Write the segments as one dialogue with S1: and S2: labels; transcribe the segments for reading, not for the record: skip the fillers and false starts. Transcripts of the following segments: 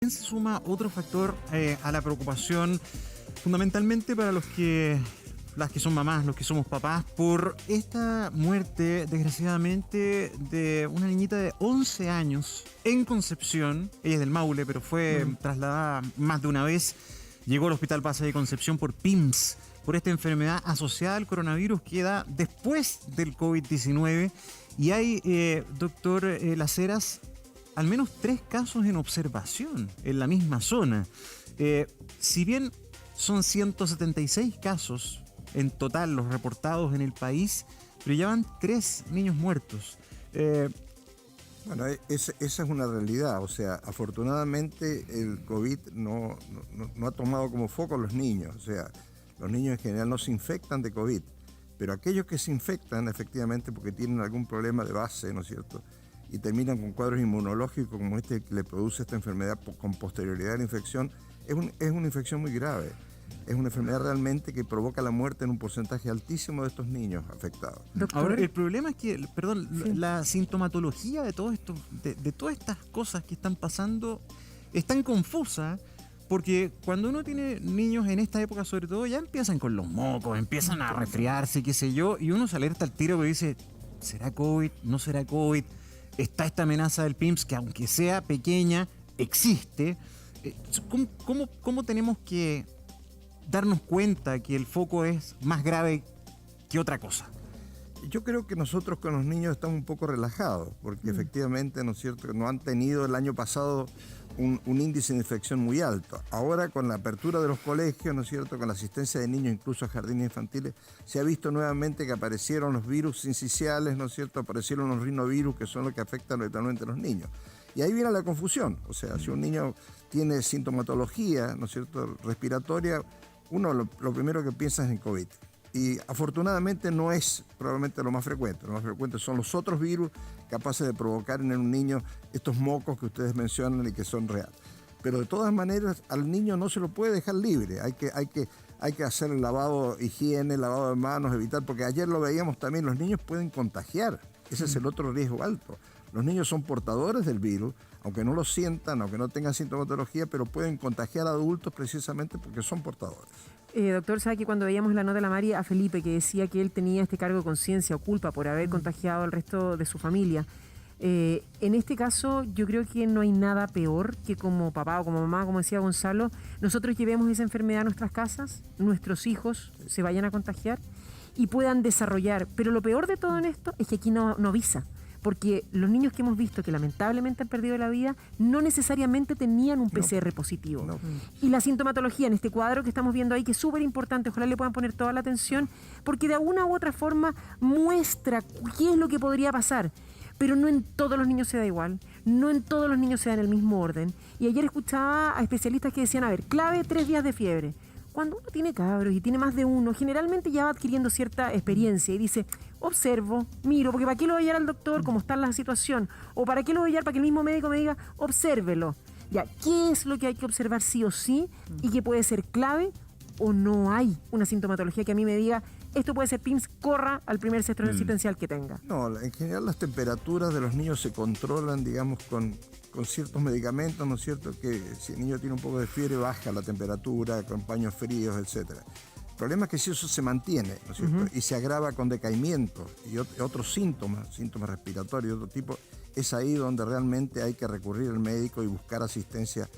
S1: Se suma otro factor a la preocupación, fundamentalmente para las que son mamás, los que somos papás, por esta muerte, desgraciadamente, de una niñita de 11 años en Concepción. Ella es del Maule, pero fue trasladada más de una vez. Llegó al Hospital Base de Concepción por PIMS, por esta enfermedad asociada al coronavirus que da después del COVID-19. Y hay, doctor Las Heras, al menos 3 casos en observación en la misma zona. Si bien son 176 casos en total los reportados en el país, pero ya van 3 niños muertos.
S2: Bueno, esa es una realidad. O sea, afortunadamente el COVID no ha tomado como foco a los niños. O sea, los niños en general no se infectan de COVID, pero aquellos que se infectan efectivamente porque tienen algún problema de base, ¿no es cierto?, y terminan con cuadros inmunológicos como este que le produce esta enfermedad con posterioridad a la infección, es una infección muy grave. Es una enfermedad realmente que provoca la muerte en un porcentaje altísimo de estos niños afectados.
S1: Doctor, ahora, el problema es que, la sintomatología de todo esto, de todas estas cosas que están pasando, es tan confusa, porque cuando uno tiene niños en esta época, sobre todo, ya empiezan con los mocos, empiezan a resfriarse, qué sé yo, y uno se alerta al tiro que dice, ¿será COVID? ¿No será COVID? Está esta amenaza del PIMS que, aunque sea pequeña, existe. ¿Cómo tenemos que darnos cuenta que el foco es más grave que otra cosa?
S2: Yo creo que nosotros con los niños estamos un poco relajados, porque efectivamente, ¿no es cierto?, no han tenido el año pasado un índice de infección muy alto. Ahora, con la apertura de los colegios, ¿no es cierto?, con la asistencia de niños incluso a jardines infantiles, se ha visto nuevamente que aparecieron los virus sinciciales, ¿no es cierto?, aparecieron los rinovirus, que son los que afectan habitualmente a los niños. Y ahí viene la confusión. O sea, si un niño tiene sintomatología, ¿no es cierto?, respiratoria, uno lo primero que piensa es en COVID. Y afortunadamente no es probablemente lo más frecuente. Lo más frecuente son los otros virus capaces de provocar en un niño estos mocos que ustedes mencionan y que son reales. Pero de todas maneras al niño no se lo puede dejar libre. Hay que hacer el lavado, higiene, lavado de manos, evitar, porque ayer lo veíamos también, los niños pueden contagiar. Ese es el otro riesgo alto. Los niños son portadores del virus, aunque no lo sientan, aunque no tengan sintomatología, pero pueden contagiar a adultos precisamente porque son portadores.
S3: Doctor, sabe que cuando veíamos la nota de la Mari a Felipe, que decía que él tenía este cargo de conciencia o culpa por haber contagiado al resto de su familia, en este caso yo creo que no hay nada peor que como papá o como mamá, como decía Gonzalo, nosotros llevemos esa enfermedad a nuestras casas, nuestros hijos se vayan a contagiar y puedan desarrollar. Pero lo peor de todo en esto es que aquí no avisa. Porque los niños que hemos visto que lamentablemente han perdido la vida no necesariamente tenían un PCR positivo. No. Y la sintomatología en este cuadro que estamos viendo ahí, que es súper importante, ojalá le puedan poner toda la atención, porque de alguna u otra forma muestra qué es lo que podría pasar. Pero no en todos los niños se da igual, no en todos los niños se da en el mismo orden. Y ayer escuchaba a especialistas que decían, a ver, clave 3 días de fiebre. Cuando uno tiene cabros y tiene más de uno, generalmente ya va adquiriendo cierta experiencia y dice, observo, miro, porque ¿para qué lo voy a llevar al doctor? ¿Cómo está la situación? ¿O para qué lo voy a llevar? Para que el mismo médico me diga, obsérvelo. Ya, ¿qué es lo que hay que observar sí o sí y que puede ser clave o no hay una sintomatología que a mí me diga, esto puede ser PIMS, corra al primer centro asistencial que tenga?
S2: No, en general las temperaturas de los niños se controlan, digamos, con ciertos medicamentos, ¿no es cierto?, que si el niño tiene un poco de fiebre, baja la temperatura, con paños fríos, etc. El problema es que si eso se mantiene, ¿no es cierto?, y se agrava con decaimiento y otros síntomas respiratorios de otro tipo, es ahí donde realmente hay que recurrir al médico y buscar asistencia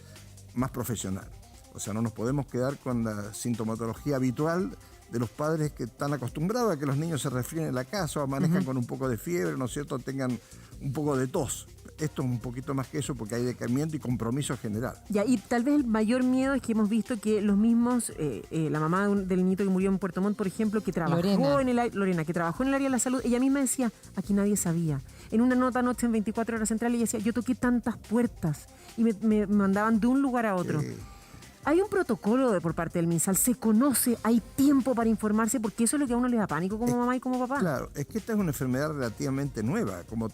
S2: más profesional. O sea, no nos podemos quedar con la sintomatología habitual de los padres que están acostumbrados a que los niños se resfríen en la casa o amanezcan con un poco de fiebre, ¿no es cierto?, tengan un poco de tos. Esto es un poquito más que eso porque hay decaimiento y compromiso general.
S3: Ya, y tal vez el mayor miedo es que hemos visto que los mismos, la mamá del niñito que murió en Puerto Montt, por ejemplo, que trabajó Lorena, que trabajó en el área de la salud, ella misma decía, aquí nadie sabía. En una nota anoche en 24 Horas Central, ella decía, yo toqué tantas puertas y me mandaban de un lugar a otro. Hay un protocolo por parte del MinSal, se conoce, hay tiempo para informarse, porque eso es lo que a uno le da pánico como mamá y como papá.
S2: Claro, es que esta es una enfermedad relativamente nueva. Como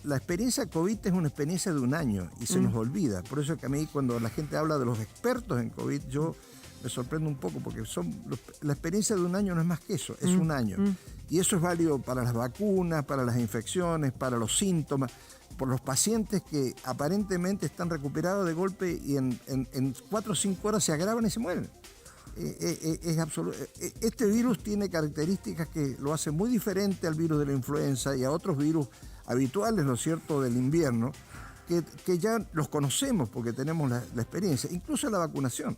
S2: la experiencia COVID es una experiencia de un año y se nos olvida. Por eso es que a mí cuando la gente habla de los expertos en COVID, yo me sorprendo un poco porque la experiencia de un año no es más que eso, es un año. Y eso es válido para las vacunas, para las infecciones, para los síntomas. por los pacientes que aparentemente están recuperados de golpe y en 4 o 5 horas se agravan y se mueren. Este virus tiene características que lo hacen muy diferente al virus de la influenza y a otros virus habituales, ¿no es cierto?, del invierno, que ya los conocemos porque tenemos la experiencia, incluso la vacunación.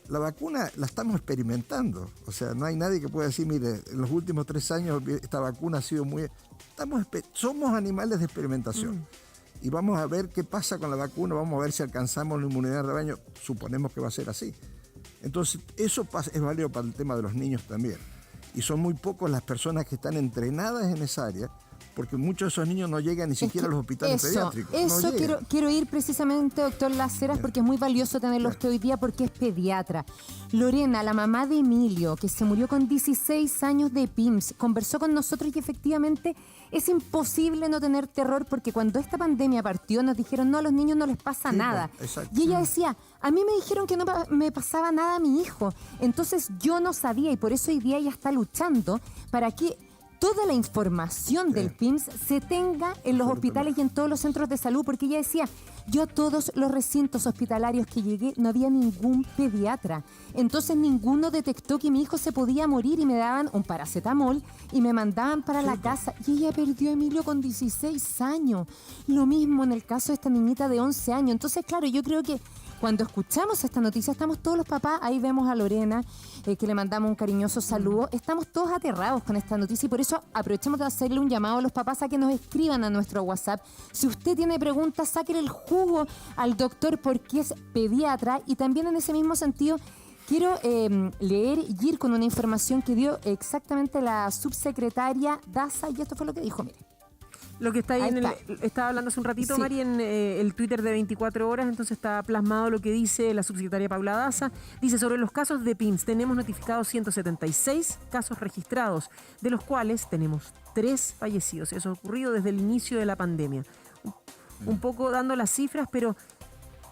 S2: La vacuna la estamos experimentando, o sea, no hay nadie que pueda decir, mire, en los últimos 3 años esta vacuna ha sido muy... Somos animales de experimentación y vamos a ver qué pasa con la vacuna, vamos a ver si alcanzamos la inmunidad de rebaño, suponemos que va a ser así. Entonces, eso es válido para el tema de los niños también. Y son muy pocos las personas que están entrenadas en esa área, porque muchos de esos niños no llegan ni siquiera a los hospitales pediátricos.
S4: Eso quiero ir precisamente, doctor Las Heras, porque es muy valioso tenerlo usted hoy día, porque es pediatra. Lorena, la mamá de Emilio, que se murió con 16 años de PIMS, conversó con nosotros y efectivamente es imposible no tener terror, porque cuando esta pandemia partió nos dijeron, no, a los niños no les pasa nada. Y ella decía, a mí me dijeron que no me pasaba nada a mi hijo. Entonces yo no sabía, y por eso hoy día ella está luchando para que toda la información del PIMS se tenga en los hospitales y en todos los centros de salud, porque ella decía, yo a todos los recintos hospitalarios que llegué no había ningún pediatra. Entonces ninguno detectó que mi hijo se podía morir y me daban un paracetamol y me mandaban para la casa. Y ella perdió a Emilio con 16 años. Lo mismo en el caso de esta niñita de 11 años. Entonces, claro, yo creo que cuando escuchamos esta noticia, estamos todos los papás, ahí vemos a Lorena, que le mandamos un cariñoso saludo, estamos todos aterrados con esta noticia y por eso aprovechemos de hacerle un llamado a los papás a que nos escriban a nuestro WhatsApp. Si usted tiene preguntas, sáquele el jugo al doctor porque es pediatra. Y también en ese mismo sentido, quiero leer y ir con una información que dio exactamente la subsecretaria Daza, y esto fue lo que dijo, mire.
S3: Lo que está ahí, estaba hablando hace un ratito, sí, Mari, en el Twitter de 24 horas, entonces está plasmado lo que dice la subsecretaria Paula Daza. Dice, sobre los casos de PIMS, tenemos notificados 176 casos registrados, de los cuales tenemos 3 fallecidos. Eso ha ocurrido desde el inicio de la pandemia. Un poco dando las cifras, pero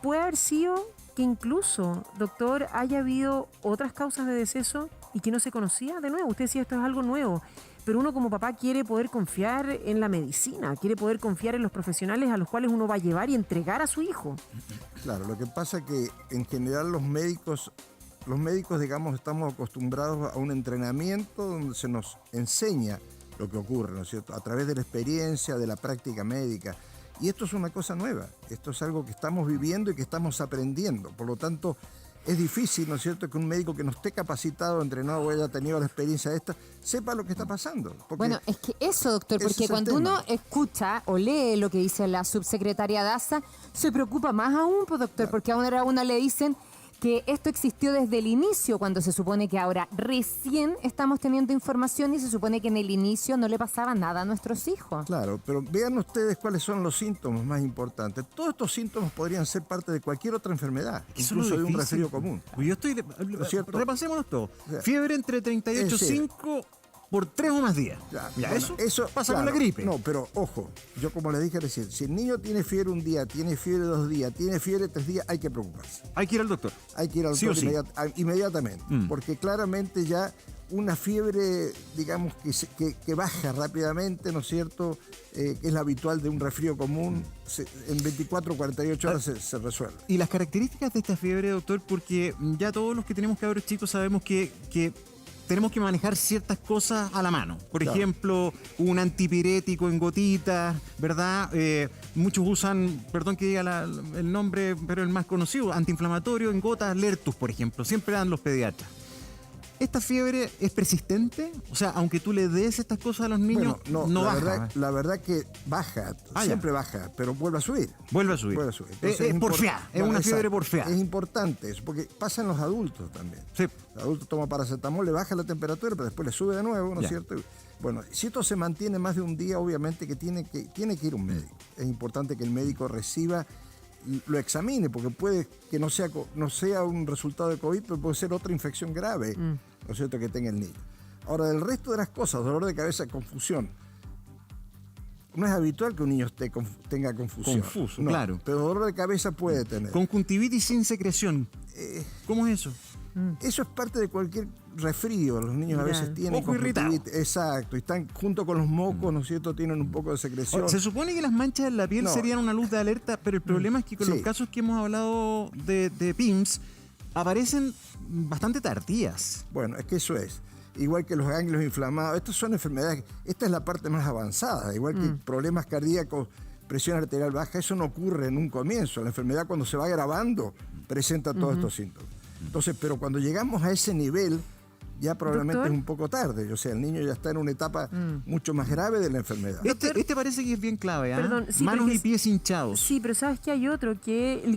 S3: puede haber sido que incluso, doctor, haya habido otras causas de deceso y que no se conocía. De nuevo, usted decía, esto es algo nuevo. Pero uno como papá quiere poder confiar en la medicina, quiere poder confiar en los profesionales a los cuales uno va a llevar y entregar a su hijo.
S2: Claro, lo que pasa es que en general los médicos, digamos, estamos acostumbrados a un entrenamiento donde se nos enseña lo que ocurre, ¿no es cierto? A través de la experiencia, de la práctica médica. Y esto es una cosa nueva, esto es algo que estamos viviendo y que estamos aprendiendo. Por lo tanto, es difícil, ¿no es cierto?, que un médico que no esté capacitado, entrenado o haya tenido la experiencia esta, sepa lo que está pasando.
S4: Bueno, es que eso, doctor, porque cuando uno escucha o lee lo que dice la subsecretaria Daza, se preocupa más aún, pues, doctor, claro, porque a una le dicen que esto existió desde el inicio, cuando se supone que ahora recién estamos teniendo información y se supone que en el inicio no le pasaba nada a nuestros hijos.
S2: Claro, pero vean ustedes cuáles son los síntomas más importantes. Todos estos síntomas podrían ser parte de cualquier otra enfermedad, incluso de un resfrío común.
S1: Yo estoy... Repasémonos todo. Fiebre entre 38,5 por 3 o más días. Ya, bueno, eso pasa, claro, con la gripe.
S2: No, pero ojo, yo como les dije recién, si el niño tiene fiebre un día, tiene fiebre 2 días, tiene fiebre 3 días, hay que preocuparse.
S1: Hay que ir al doctor.
S2: Hay que ir al doctor inmediatamente, porque claramente ya una fiebre, digamos, que baja rápidamente, ¿no es cierto?, que es la habitual de un resfrío común, en 24 o 48 horas se resuelve.
S1: Y las características de esta fiebre, doctor, porque ya todos los que tenemos cabros chicos sabemos que tenemos que manejar ciertas cosas a la mano. Por ejemplo, un antipirético en gotitas, ¿verdad? Muchos usan, perdón que diga el nombre, pero el más conocido, antiinflamatorio en gotas, Lertus, por ejemplo. Siempre dan los pediatras. ¿Esta fiebre es persistente? O sea, aunque tú le des estas cosas a los niños, no baja.
S2: La verdad que baja, siempre baja, pero vuelve a subir.
S1: Vuelve a subir.
S2: Entonces,
S1: es porfiada, es una fiebre porfiada.
S2: Es importante eso, porque pasa en los adultos también.
S1: Sí.
S2: El adulto toma paracetamol, le baja la temperatura, pero después le sube de nuevo, ¿no es cierto? Bueno, si esto se mantiene más de un día, obviamente que tiene que ir un médico. Es importante que el médico reciba, lo examine, porque puede que no sea un resultado de COVID, pero puede ser otra infección grave, ¿no es cierto?, que tenga el niño. Ahora, del resto de las cosas, dolor de cabeza, confusión. No es habitual que un niño tenga confusión.
S1: Confuso,
S2: no,
S1: claro.
S2: Pero dolor de cabeza puede tener.
S1: Conjuntivitis sin secreción. ¿Cómo es eso?
S2: Eso es parte de cualquier resfrío. Los niños a
S3: Ya.
S2: veces tienen
S1: Moco irritado.
S2: conjuntivitis. Exacto. Y están junto con los mocos, ¿no es cierto? Tienen un poco de secreción.
S1: Se supone que las manchas en la piel
S2: No.
S1: serían una luz de alerta, pero el problema es que con
S2: Sí.
S1: los casos que hemos hablado de PIMS aparecen bastante tardías.
S2: Bueno, es que eso es. Igual que los ganglios inflamados. Estas son enfermedades. Esta es la parte más avanzada. Igual que problemas cardíacos, presión arterial baja. Eso no ocurre en un comienzo. La enfermedad, cuando se va agravando, presenta todos estos síntomas. Entonces, pero cuando llegamos a ese nivel, ya probablemente
S3: Doctor.
S2: es un poco tarde. O sea, el niño ya está en una etapa mucho más grave de la enfermedad.
S1: Este parece que es bien clave, ¿ah?
S3: Perdón, sí,
S1: Manos
S3: porque
S1: y pies hinchados.
S3: Sí, pero ¿sabes que hay otro?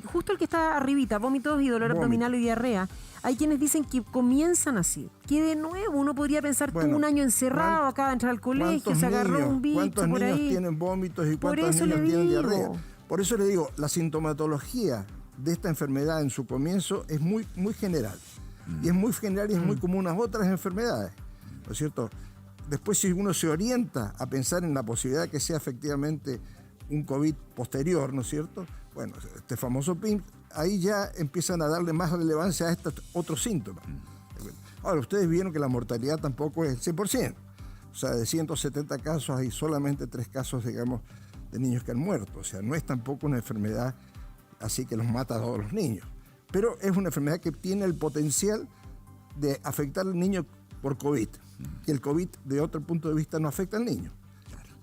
S3: Justo el que está arribita, vómitos y dolor
S2: Vómito.
S3: abdominal y diarrea. Hay quienes dicen que comienzan así. Que de nuevo uno podría pensar,
S2: Bueno,
S3: tuvo un año encerrado, acaba de entrar al colegio, se agarró un bicho
S2: ¿Cuántos
S3: por
S2: niños
S3: ahí.
S2: tienen vómitos y
S3: Por
S2: cuántos
S3: eso
S2: niños
S3: le
S2: tienen
S3: digo.
S2: diarrea? Por eso le digo, la sintomatología de esta enfermedad en su comienzo es muy, muy general. Y es muy general y es muy común a otras enfermedades, ¿no es cierto? Después, si uno se orienta a pensar en la posibilidad de que sea efectivamente un COVID posterior, ¿no es cierto? Bueno, este famoso PIMS, ahí ya empiezan a darle más relevancia a estos otros síntomas. Ahora, ustedes vieron que la mortalidad tampoco es el 100%. O sea, de 170 casos hay solamente 3 casos, digamos, de niños que han muerto. O sea, no es tampoco una enfermedad así que los mata a todos los niños. Pero es una enfermedad que tiene el potencial de afectar al niño por COVID. Que el COVID, de otro punto de vista, no afecta al niño.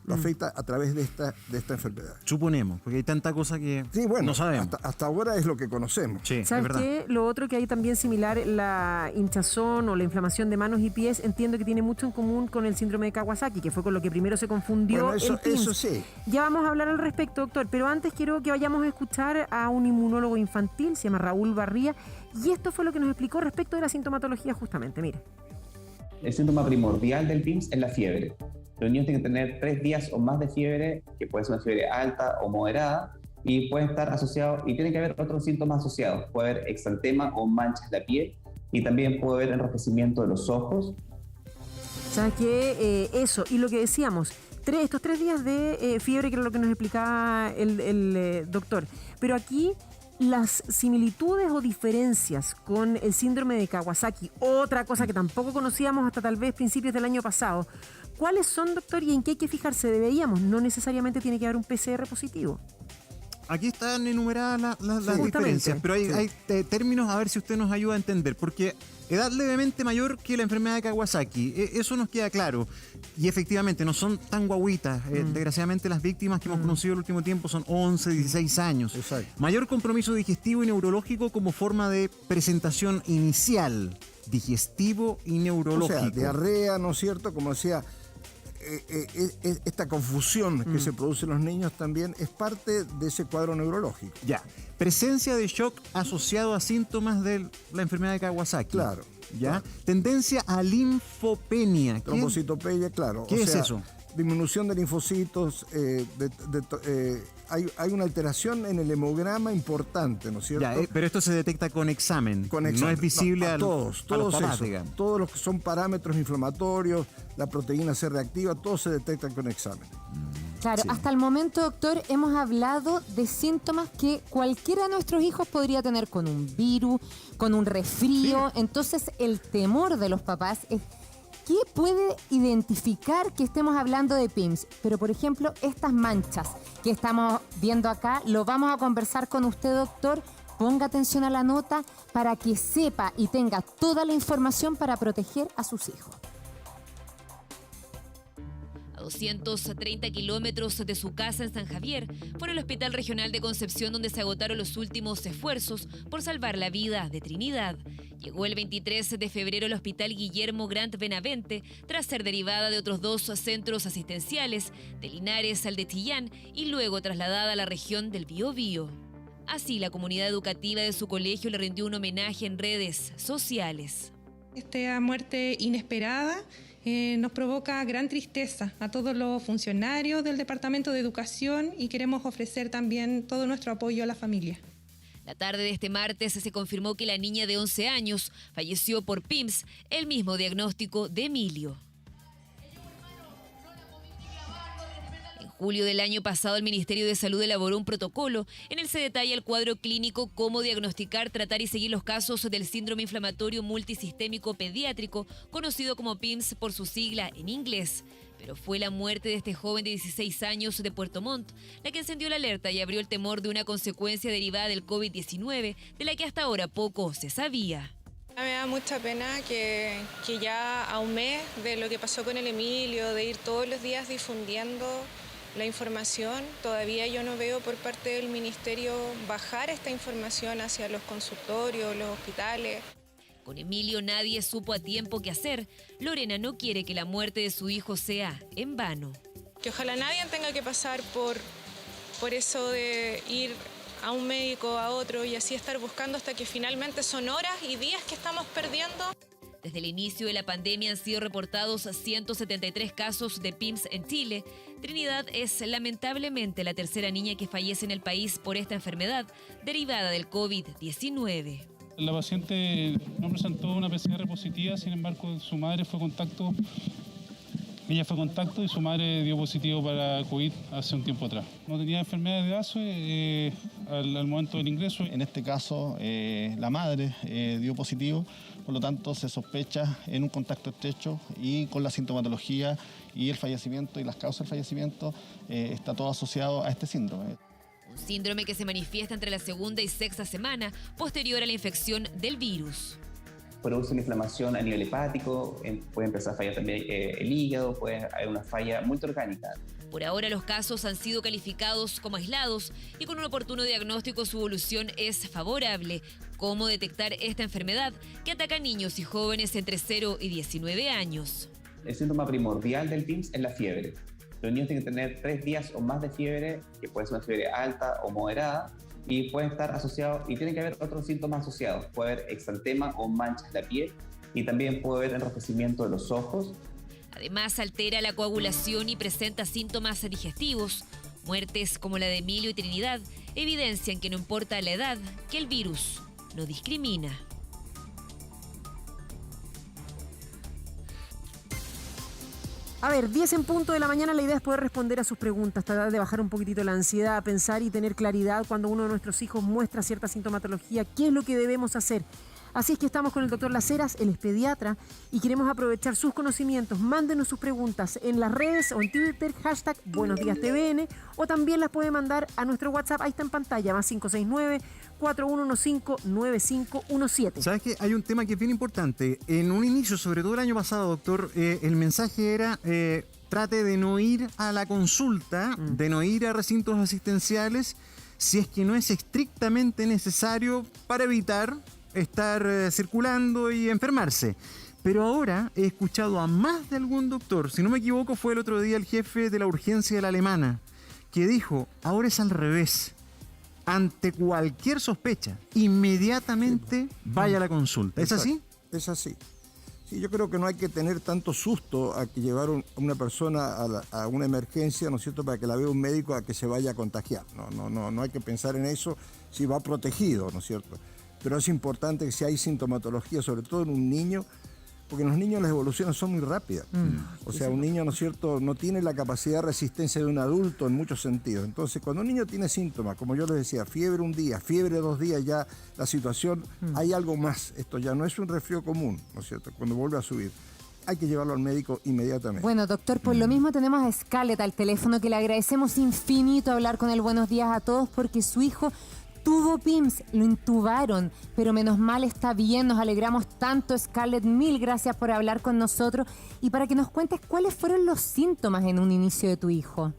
S2: Lo afecta a través de esta enfermedad.
S1: Suponemos, porque hay tanta cosa que
S2: Sí, bueno,
S1: no sabemos.
S2: hasta ahora es lo que conocemos.
S1: Sí, es
S3: ¿Sabes
S1: verdad.
S3: qué? Lo otro que hay también similar, la hinchazón o la inflamación de manos y pies, entiendo que tiene mucho en común con el síndrome de Kawasaki, que fue con lo que primero se confundió
S2: Bueno, eso,
S3: el PIMS.
S2: eso sí.
S3: Ya vamos a hablar al respecto, doctor, pero antes quiero que vayamos a escuchar a un inmunólogo infantil, se llama Raúl Barría, y esto fue lo que nos explicó respecto de la sintomatología justamente, mire.
S5: El síntoma primordial del PIMS es la fiebre. Los niños tienen que tener 3 días o más de fiebre, que puede ser una fiebre alta o moderada, y puede estar asociado, y tiene que haber otros síntomas asociados. Puede haber exantema o manchas en la piel, y también puede haber enrojecimiento de los ojos.
S3: ¿Sabes qué? Eso, y lo que decíamos, estos 3 días de fiebre, que era lo que nos explicaba el doctor. Pero aquí las similitudes o diferencias con el síndrome de Kawasaki, otra cosa que tampoco conocíamos hasta tal vez principios del año pasado, ¿cuáles son, doctor, y en qué hay que fijarse? Deberíamos, no necesariamente tiene que haber un PCR positivo.
S1: Aquí están enumeradas las
S3: Justamente.
S1: diferencias, pero hay términos a ver si usted nos ayuda a entender, porque edad levemente mayor que la enfermedad de Kawasaki, eso nos queda claro. Y efectivamente no son tan guaguitas. Desgraciadamente las víctimas que hemos conocido el último tiempo son 11, 16 años.
S2: Exacto.
S1: Mayor compromiso digestivo y neurológico como forma de presentación inicial. Digestivo y
S2: O
S1: neurológico.
S2: sea, diarrea, ¿no es cierto? Como decía, esta confusión que se produce en los niños también es parte de ese cuadro neurológico.
S1: Ya. Presencia de shock asociado a síntomas de la enfermedad de Kawasaki.
S2: Claro.
S1: ¿Ya? Tendencia a linfopenia. ¿Qué?
S2: Trombocitopenia, claro.
S1: ¿Qué
S2: o
S1: es
S2: sea,
S1: eso?
S2: Disminución de linfocitos, hay una alteración en el hemograma importante, ¿no es cierto?
S1: Ya, pero esto se detecta con examen.
S2: Con
S1: No
S2: examen.
S1: es visible
S2: a
S1: a
S2: todos
S1: los papás,
S2: eso.
S1: digamos.
S2: Todos los que son parámetros inflamatorios, la proteína C reactiva, todos se detectan con examen.
S4: Claro, hasta el momento, doctor, hemos hablado de síntomas que cualquiera de nuestros hijos podría tener con un virus, con un resfrío. Entonces, el temor de los papás es ¿qué puede identificar que estemos hablando de PIMS? Pero, por ejemplo, estas manchas que estamos viendo acá, lo vamos a conversar con usted, doctor. Ponga atención a la nota para que sepa y tenga toda la información para proteger a sus hijos.
S6: A 230 kilómetros de su casa en San Javier, fue el Hospital Regional de Concepción donde se agotaron los últimos esfuerzos por salvar la vida de Trinidad. Llegó el 23 de febrero al Hospital Guillermo Grant Benavente tras ser derivada de otros 2 centros asistenciales, de Linares al de Chillán, y luego trasladada a la región del Biobío. Así, la comunidad educativa de su colegio le rindió un homenaje en redes sociales.
S7: Esta muerte inesperada nos provoca gran tristeza a todos los funcionarios del Departamento de Educación y queremos ofrecer también todo nuestro apoyo a la familia.
S6: La tarde de este martes se confirmó que la niña de 11 años falleció por PIMS, el mismo diagnóstico de Emilio. En julio del año pasado, el Ministerio de Salud elaboró un protocolo en el que se detalla el cuadro clínico, cómo diagnosticar, tratar y seguir los casos del síndrome inflamatorio multisistémico pediátrico, conocido como PIMS por su sigla en inglés. Pero fue la muerte de este joven de 16 años de Puerto Montt la que encendió la alerta y abrió el temor de una consecuencia derivada del COVID-19, de la que hasta ahora poco se sabía.
S7: Me da mucha pena que ya a un mes de lo que pasó con el Emilio, de ir todos los días difundiendo la información, todavía yo no veo por parte del Ministerio bajar esta información hacia los consultorios, los hospitales.
S6: Con Emilio nadie supo a tiempo qué hacer. Lorena no quiere que la muerte de su hijo sea en vano.
S7: Que ojalá nadie tenga que pasar por eso de ir a un médico, a otro y así estar buscando hasta que finalmente son horas y días que estamos perdiendo.
S6: Desde el inicio de la pandemia han sido reportados 173 casos de PIMS en Chile. Trinidad es lamentablemente la tercera niña que fallece en el país por esta enfermedad derivada del COVID-19.
S8: La paciente no presentó una PCR positiva, sin embargo su madre fue contacto. Ella fue contacto y su madre dio positivo para COVID hace un tiempo atrás. No tenía enfermedades de base al momento del ingreso.
S9: En este caso, la madre dio positivo, por lo tanto se sospecha en un contacto estrecho y con la sintomatología y el fallecimiento y las causas del fallecimiento está todo asociado a este síndrome.
S6: Un síndrome que se manifiesta entre la segunda y sexta semana posterior a la infección del virus.
S5: Produce una inflamación a nivel hepático, puede empezar a fallar también el hígado, puede haber una falla multiorgánica.
S6: Por ahora los casos han sido calificados como aislados y con un oportuno diagnóstico su evolución es favorable. ¿Cómo detectar esta enfermedad que ataca a niños y jóvenes entre 0 y 19 años?
S5: El síntoma primordial del PIMS es la fiebre. Los niños tienen que tener 3 días o más de fiebre, que puede ser una fiebre alta o moderada, y puede estar asociado, y tiene que haber otros síntomas asociados. Puede haber exantema o manchas en la piel, y también puede haber enrojecimiento de los ojos.
S6: Además, altera la coagulación y presenta síntomas digestivos. Muertes como la de Emilio y Trinidad evidencian que no importa la edad, que el virus no discrimina.
S3: A ver, 10 en punto de la mañana, la idea es poder responder a sus preguntas, tratar de bajar un poquitito la ansiedad, pensar y tener claridad cuando uno de nuestros hijos muestra cierta sintomatología, qué es lo que debemos hacer. Así es que estamos con el doctor Las Heras, él es pediatra, y queremos aprovechar sus conocimientos. Mándenos sus preguntas en las redes o en Twitter, hashtag Buenos Días TVN, o también las puede mandar a nuestro WhatsApp, ahí está en pantalla, más 569-4115-9517.
S1: ¿Sabes qué? Hay un tema que es bien importante. En un inicio, sobre todo el año pasado, doctor, el mensaje era trate de no ir a la consulta, de no ir a recintos asistenciales, si es que no es estrictamente necesario para evitar estar circulando y enfermarse. Pero ahora he escuchado a más de algún doctor, si no me equivoco fue el otro día el jefe de la urgencia de la Alemana, que dijo, ahora es al revés. Ante cualquier sospecha, inmediatamente vaya a la consulta. ¿Es así?
S2: Es así. Sí, yo creo que no hay que tener tanto susto a que llevar a una persona a una emergencia, ¿no es cierto?, para que la vea un médico a que se vaya a contagiar. No hay que pensar en eso si va protegido, ¿no es cierto? Pero es importante que si hay sintomatología, sobre todo en un niño, porque en los niños las evoluciones son muy rápidas. O sea, un niño, ¿no es cierto?, no tiene la capacidad de resistencia de un adulto en muchos sentidos. Entonces, cuando un niño tiene síntomas, como yo les decía, fiebre un día, fiebre 2 días, ya la situación, hay algo más. Esto ya no es un resfrío común, ¿no es cierto?, cuando vuelve a subir. Hay que llevarlo al médico inmediatamente.
S4: Bueno, doctor, por lo mismo tenemos a Scarlett al teléfono, que le agradecemos infinito hablar con el Buenos Días a Todos, porque su hijo tuvo PIMS, lo intubaron, pero menos mal está bien, nos alegramos tanto. Scarlett, mil gracias por hablar con nosotros y para que nos cuentes cuáles fueron los síntomas en un inicio de tu hijo.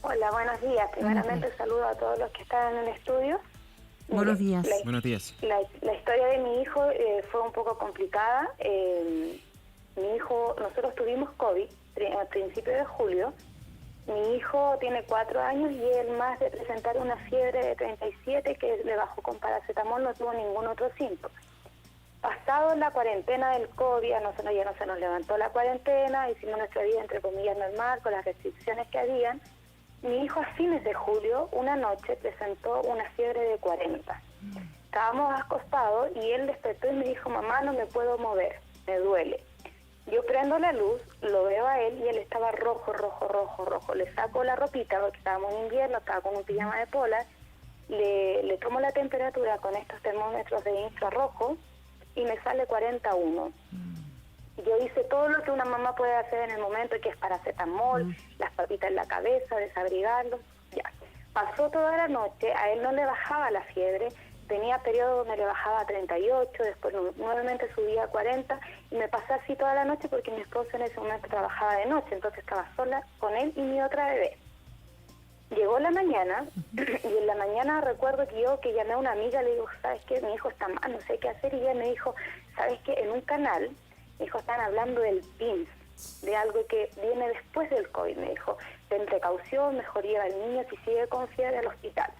S10: Hola, buenos días. Primeramente saludo a todos los que están en el estudio.
S3: Buenos días.
S1: Buenos días.
S10: La historia de mi hijo fue un poco complicada. Mi hijo, nosotros tuvimos COVID a principios de julio. Mi hijo tiene 4 años y él, más de presentar una fiebre de 37 que le bajó con paracetamol, no tuvo ningún otro síntoma. Pasado la cuarentena del COVID, ya no se nos levantó la cuarentena, hicimos nuestra vida entre comillas normal con las restricciones que habían. Mi hijo a fines de julio, una noche, presentó una fiebre de 40. Estábamos acostados y él despertó y me dijo, mamá, no me puedo mover, me duele. Yo prendo la luz, lo veo a él y él estaba rojo. Le saco la ropita porque estábamos en invierno, estaba con un pijama de polar, le tomo la temperatura con estos termómetros de infrarrojo y me sale 41. Yo hice todo lo que una mamá puede hacer en el momento, que es paracetamol, las papitas en la cabeza, desabrigarlo, ya. Pasó toda la noche, a él no le bajaba la fiebre, tenía periodos donde le bajaba a 38, después nuevamente subía a 40, y me pasé así toda la noche porque mi esposo en ese momento trabajaba de noche, entonces estaba sola con él y mi otra bebé. Llegó la mañana, y en la mañana recuerdo que llamé a una amiga, le digo, ¿sabes qué? Mi hijo está mal, no sé qué hacer, y ella me dijo, ¿sabes qué? En un canal, mi hijo, están hablando del PIMS, de algo que viene después del COVID, me dijo, ten precaución, mejor lleva al niño, si sigue con fiebre al hospital.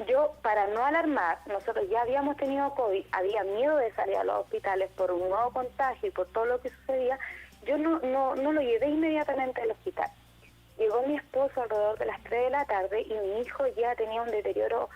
S10: Yo, para no alarmar, nosotros ya habíamos tenido COVID, había miedo de salir a los hospitales por un nuevo contagio y por todo lo que sucedía, yo no lo llevé inmediatamente al hospital. Llegó mi esposo alrededor de las 3 de la tarde y mi hijo ya tenía un deterioro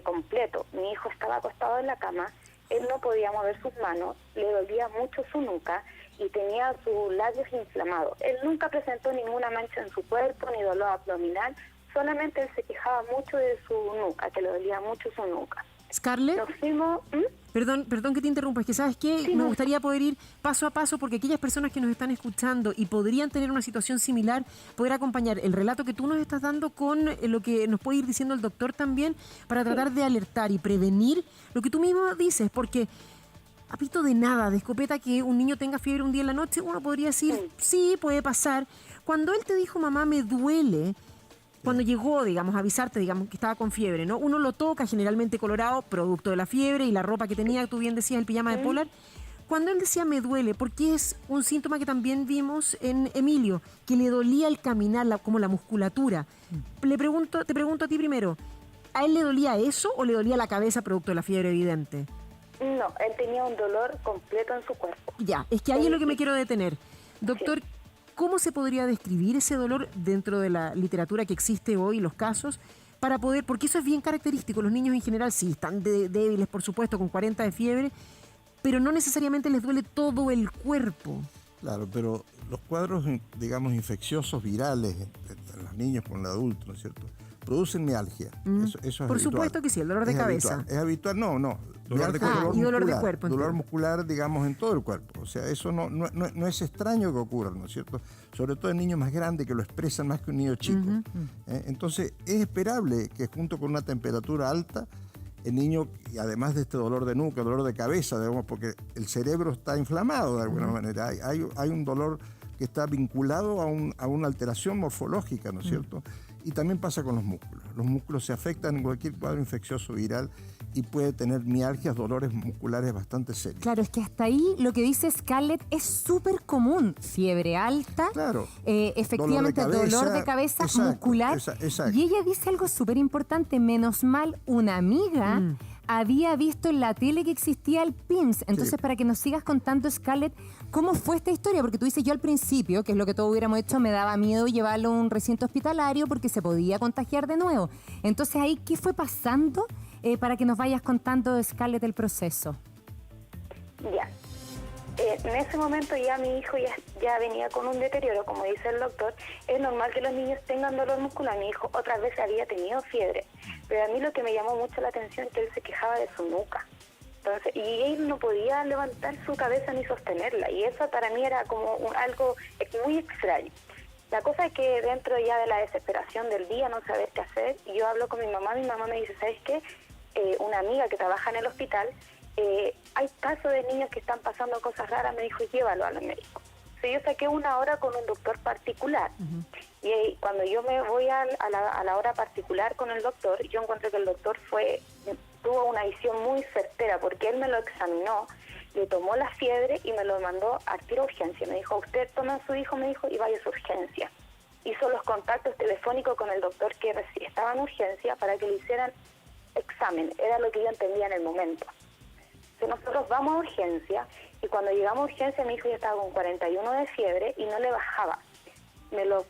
S10: completo. Mi hijo estaba acostado en la cama, él no podía mover sus manos, le dolía mucho su nuca y tenía sus labios inflamados. Él nunca presentó ninguna mancha en su cuerpo ni dolor abdominal, solamente él se quejaba mucho de su nuca, que le dolía mucho su nuca.
S3: Scarlett,
S10: nos fuimos,
S3: perdón que te interrumpa, es que ¿sabes qué?
S10: Sí,
S3: Me
S10: no.
S3: gustaría poder ir paso a paso porque aquellas personas que nos están escuchando y podrían tener una situación similar, poder acompañar el relato que tú nos estás dando con lo que nos puede ir diciendo el doctor también para tratar de alertar y prevenir lo que tú mismo dices, porque a pito de nada, de escopeta, que un niño tenga fiebre un día en la noche, uno podría decir, sí, puede pasar. Cuando él te dijo, mamá, me duele, cuando llegó, digamos, a avisarte, digamos, que estaba con fiebre, ¿no? Uno lo toca, generalmente colorado, producto de la fiebre y la ropa que tenía, tú bien decías, el pijama de polar. Cuando él decía me duele, porque es un síntoma que también vimos en Emilio, que le dolía el caminar, como la musculatura. Te pregunto a ti primero, ¿a él le dolía eso o le dolía la cabeza producto de la fiebre evidente?
S10: No, él tenía un dolor completo en su cuerpo.
S3: Ya, es que ahí es lo que me quiero detener. Doctor,
S10: Sí.
S3: ¿cómo se podría describir ese dolor dentro de la literatura que existe hoy, los casos, para poder, porque eso es bien característico, los niños en general sí están débiles, por supuesto, con 40 de fiebre, pero no necesariamente les duele todo el cuerpo.
S2: Claro, pero los cuadros, digamos, infecciosos, virales, en los niños con el adulto, ¿no es cierto?, producen mialgia. Eso es
S3: Por
S2: habitual.
S3: supuesto que sí, el dolor de cabeza.
S2: Es habitual, no.
S1: Dolor de
S2: Mialgia,
S1: cuerpo.
S3: Y dolor de cuerpo,
S2: Dolor
S3: entiendo.
S2: muscular, digamos, en todo el cuerpo. O sea, eso no es extraño que ocurra, ¿no es cierto? Sobre todo en niños más grandes que lo expresan más que un niño chico. Entonces, es esperable que junto con una temperatura alta, el niño, y además de este dolor de nuca, dolor de cabeza, digamos, porque el cerebro está inflamado de alguna manera. Hay un dolor que está vinculado a una alteración morfológica, ¿no es cierto? Y también pasa con los músculos. Los músculos se afectan en cualquier cuadro infeccioso viral y puede tener mialgias, dolores musculares bastante serios.
S4: Claro, es que hasta ahí lo que dice Scarlett es súper común. Fiebre alta,
S2: Claro.
S4: efectivamente dolor de cabeza
S2: exacto,
S4: muscular.
S2: exacto.
S4: Y ella dice algo súper importante. Menos mal, una amiga había visto en la tele que existía el PIMS. Entonces, para que nos sigas contando, Scarlett, ¿cómo fue esta historia? Porque tú dices, yo al principio, que es lo que todos hubiéramos hecho, me daba miedo llevarlo a un recinto hospitalario porque se podía contagiar de nuevo. Entonces, ahí, ¿qué fue pasando? Para que nos vayas contando, Scarlett, el proceso.
S10: Ya. En ese momento ya mi hijo ya venía con un deterioro, como dice el doctor. Es normal que los niños tengan dolor muscular. Mi hijo otras veces había tenido fiebre, pero a mí lo que me llamó mucho la atención es que él se quejaba de su nuca. Entonces, y él no podía levantar su cabeza ni sostenerla, y eso para mí era como algo muy extraño. La cosa es que dentro ya de la desesperación del día, no saber qué hacer, y yo hablo con mi mamá me dice, ¿sabes qué? Una amiga que trabaja en el hospital, hay casos de niños que están pasando cosas raras, me dijo, llévalo al médico. Entonces yo saqué una hora con un doctor particular, y cuando yo me voy a la hora particular con el doctor, yo encuentro que el doctor tuvo una visión muy certera, porque él me lo examinó, le tomó la fiebre y me lo mandó a tiro urgencia. Me dijo, usted toma a su hijo, me dijo, y vaya a su urgencia. Hizo los contactos telefónicos con el doctor que estaba en urgencia para que le hicieran examen. Era lo que yo entendía en el momento. Entonces nosotros vamos a urgencia, y cuando llegamos a urgencia mi hijo ya estaba con 41 de fiebre y no le bajaba. Me lo